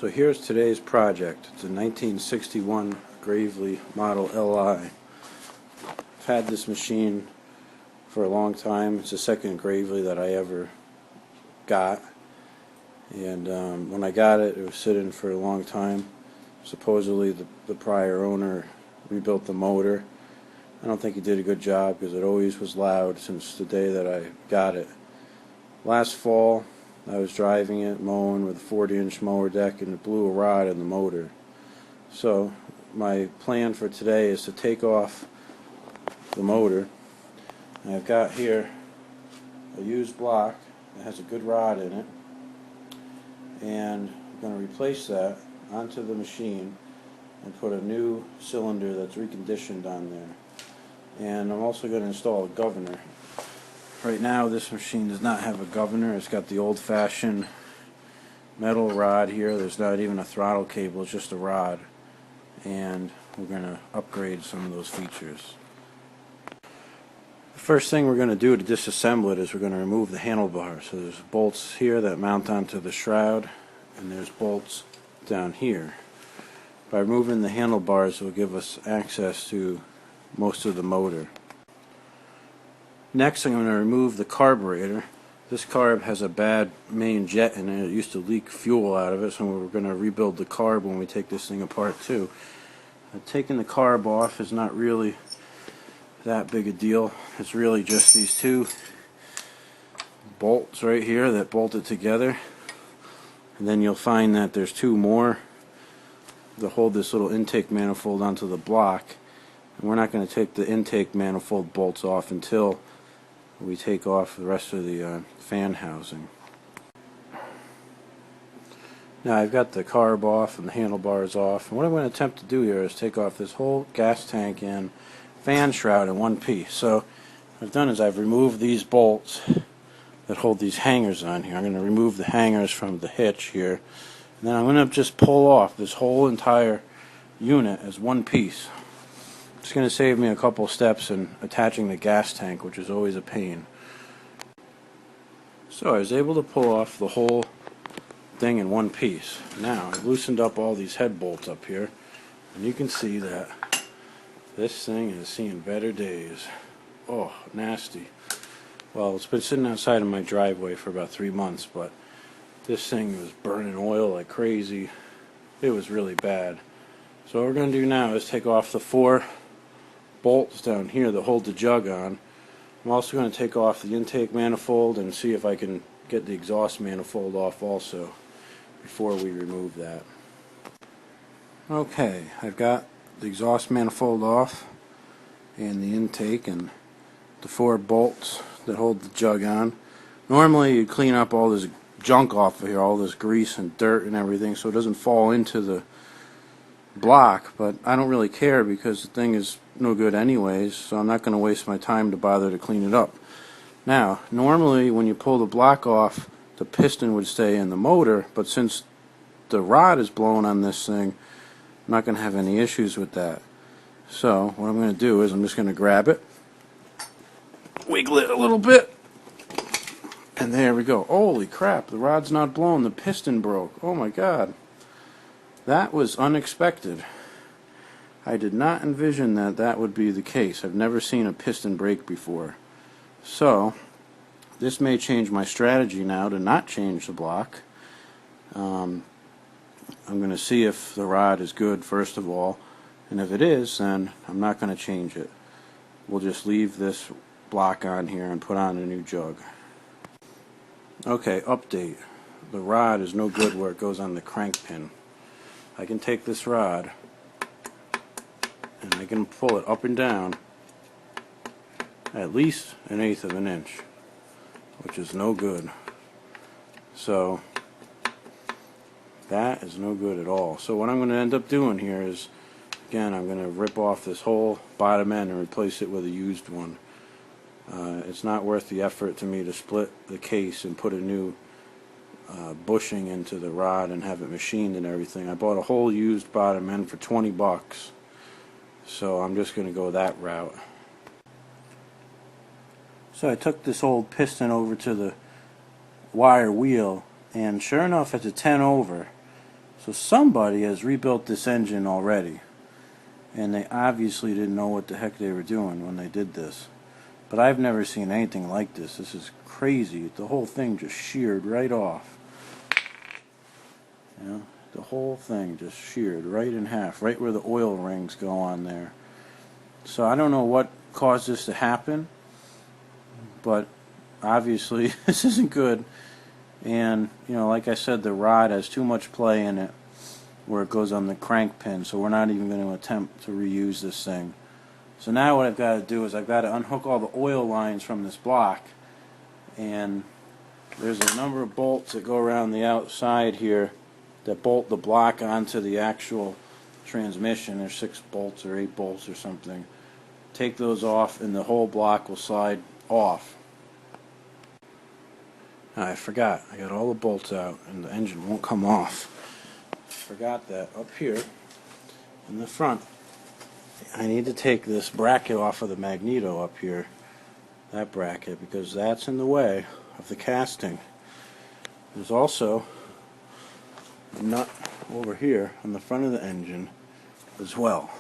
So here's today's project. It's a 1961 Gravely Model Li. I've had this machine for a long time. It's the second Gravely that I ever got. And when I got it, it was sitting for a long time. Supposedly the prior owner rebuilt the motor. I don't think he did a good job because it always was loud since the day that I got it. Last fall, I was driving it, mowing with a 40-inch mower deck, and it blew a rod in the motor. So my plan for today is to take off the motor. And I've got here a used block that has a good rod in it, and I'm going to replace that onto the machine and put a new cylinder that's reconditioned on there. And I'm also going to install a governor. Right now this machine does not have a governor. It's got the old-fashioned metal rod here. There's not even a throttle cable, it's just a rod. And we're going to upgrade some of those features. The first thing we're going to do to disassemble it is we're going to remove the handlebar. So there's bolts here that mount onto the shroud, and there's bolts down here. By removing the handlebars, it will give us access to most of the motor. Next, I'm going to remove the carburetor. This carb has a bad main jet in it. It used to leak fuel out of it, so we're going to rebuild the carb when we take this thing apart too. Taking the carb off is not really that big a deal. It's really just these two bolts right here that bolt it together, and then you'll find that there's two more to hold this little intake manifold onto the block. And we're not going to take the intake manifold bolts off until we take off the rest of the fan housing. Now I've got the carb off and the handlebars off, and what I'm going to attempt to do here is take off this whole gas tank and fan shroud in one piece. So what I've done is I've removed these bolts that hold these hangers on here. I'm going to remove the hangers from the hitch here, and then I'm going to just pull off this whole entire unit as one piece. It's going to save me a couple steps in attaching the gas tank, which is always a pain. So I was able to pull off the whole thing in one piece. Now I've loosened up all these head bolts up here, and you can see that this thing is seeing better days. Oh, nasty. Well, it's been sitting outside of my driveway for about 3 months, but this thing was burning oil like crazy. It was really bad. So what we're going to do now is take off the 4 bolts down here that hold the jug on. I'm also going to take off the intake manifold and see if I can get the exhaust manifold off also before we remove that. Okay, I've got the exhaust manifold off and the intake and the 4 bolts that hold the jug on. Normally you clean up all this junk off of here, all this grease and dirt and everything, so it doesn't fall into the block, but I don't really care because the thing is no good anyways, so I'm not going to waste my time to bother to clean it up. Now, normally when you pull the block off, the piston would stay in the motor, but since the rod is blown on this thing, I'm not going to have any issues with that. So what I'm going to do is I'm just going to grab it, wiggle it a little bit, and there we go. Holy crap, the rod's not blown, the piston broke. Oh my god. That was unexpected. I did not envision that that would be the case. I've never seen a piston break before. So, this may change my strategy now to not change the block. I'm going to see if the rod is good first of all, and if it is, then I'm not going to change it. We'll just leave this block on here and put on a new jug. Okay, update. The rod is no good where it goes on the crank pin. I can take this rod and I can pull it up and down at least 1/8 of an inch, which is no good. So that is no good at all. So what I'm going to end up doing here is, again, I'm going to rip off this whole bottom end and replace it with a used one. It's not worth the effort to me to split the case and put a new bushing into the rod and have it machined and everything. I bought a whole used bottom end for 20 bucks, so I'm just going to go that route. So I took this old piston over to the wire wheel, and sure enough it's a 10 over. So somebody has rebuilt this engine already, and they obviously didn't know what the heck they were doing when they did this. But I've never seen anything like this. This is crazy. The whole thing just sheared right off. You know, the whole thing just sheared right in half, right where the oil rings go on there. So I don't know what caused this to happen, but obviously this isn't good. And, you know, like I said, the rod has too much play in it where it goes on the crank pin, so we're not even going to attempt to reuse this thing. So now what I've got to do is I've got to unhook all the oil lines from this block, and there's a number of bolts that go around the outside here that bolt the block onto the actual transmission. There's 6 bolts or 8 bolts or something. Take those off and the whole block will slide off. I forgot, I got all the bolts out and the engine won't come off. Forgot that up here in the front I need to take this bracket off of the magneto up here, that bracket, because that's in the way of the casting. There's also a nut over here on the front of the engine as well.